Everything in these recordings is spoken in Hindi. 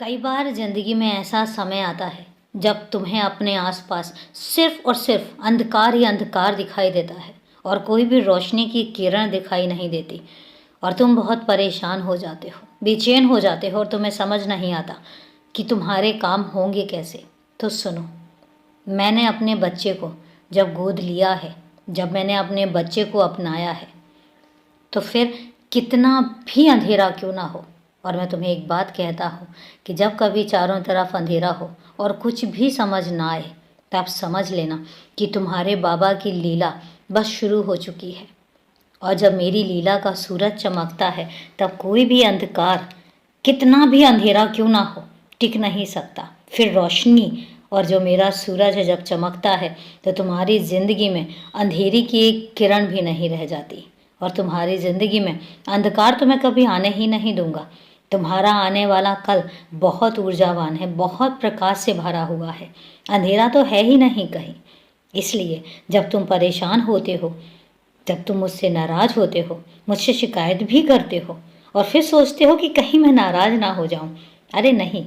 कई बार ज़िंदगी में ऐसा समय आता है जब तुम्हें अपने आसपास सिर्फ और सिर्फ अंधकार ही अंधकार दिखाई देता है और कोई भी रोशनी की किरण दिखाई नहीं देती और तुम बहुत परेशान हो जाते हो, बेचैन हो जाते हो और तुम्हें समझ नहीं आता कि तुम्हारे काम होंगे कैसे। तो सुनो, मैंने अपने बच्चे को जब गोद लिया है, जब मैंने अपने बच्चे को अपनाया है, तो फिर कितना भी अंधेरा क्यों ना हो, और मैं तुम्हें एक बात कहता हूँ कि जब कभी चारों तरफ अंधेरा हो और कुछ भी समझ ना आए, तो आप समझ लेना कि तुम्हारे बाबा की लीला बस शुरू हो चुकी है। और जब मेरी लीला का सूरज चमकता है, तब कोई भी अंधकार, कितना भी अंधेरा क्यों ना हो, टिक नहीं सकता। फिर रोशनी और जो मेरा सूरज है जब चमकता है, तो तुम्हारी ज़िंदगी में अंधेरी की एक किरण भी नहीं रह जाती और तुम्हारी ज़िंदगी में अंधकार तो मैं कभी आने ही नहीं दूंगा। तुम्हारा आने वाला कल बहुत ऊर्जावान है, बहुत प्रकाश से भरा हुआ है, अंधेरा तो है ही नहीं कहीं। इसलिए जब तुम परेशान होते हो, जब तुम मुझसे नाराज़ होते हो, मुझसे शिकायत भी करते हो और फिर सोचते हो कि कहीं मैं नाराज़ ना हो जाऊं, अरे नहीं,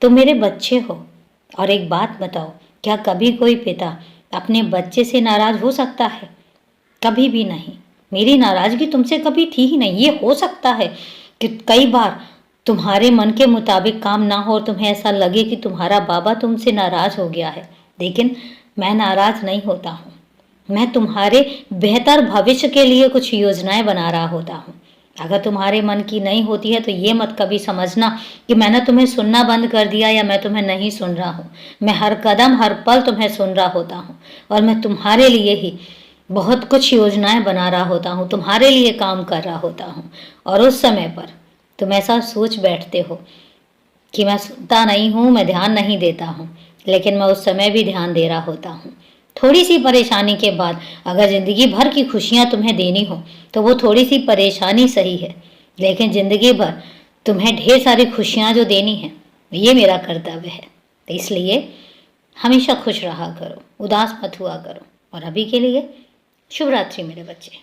तुम मेरे बच्चे हो। और एक बात बताओ, क्या कभी कोई पिता अपने बच्चे से नाराज़ हो सकता है? कभी भी नहीं। मेरी नाराज़गी तुमसे कभी थी ही नहीं। ये हो सकता है कि कई बार तुम्हारे मन के मुताबिक काम ना हो और तुम्हें ऐसा लगे कि तुम्हारा बाबा तुमसे नाराज़ हो गया है, लेकिन मैं नाराज़ नहीं होता हूँ। मैं तुम्हारे बेहतर भविष्य के लिए कुछ योजनाएं बना रहा होता हूँ। अगर तुम्हारे मन की नहीं होती है तो ये मत कभी समझना कि मैंने तुम्हें सुनना बंद कर दिया या मैं तुम्हें नहीं सुन रहा हूँ। मैं हर कदम हर पल तुम्हें सुन रहा होता हूँ और मैं तुम्हारे लिए ही बहुत कुछ योजनाएं बना रहा होता हूँ, तुम्हारे लिए काम कर रहा होता हूँ। और उस समय पर तुम ऐसा सोच बैठते हो कि मैं सुनता नहीं हूँ, मैं ध्यान नहीं देता हूँ, लेकिन मैं उस समय भी ध्यान दे रहा होता हूँ। थोड़ी सी परेशानी के बाद अगर ज़िंदगी भर की खुशियाँ तुम्हें देनी हो, तो वो थोड़ी सी परेशानी सही है, लेकिन ज़िंदगी भर तुम्हें ढेर सारी खुशियाँ जो देनी है, ये मेरा कर्तव्य है। तो इसलिए हमेशा खुश रहा करो, उदास मत हुआ करो। और अभी के लिए शुभ रात्रि मेरे बच्चे।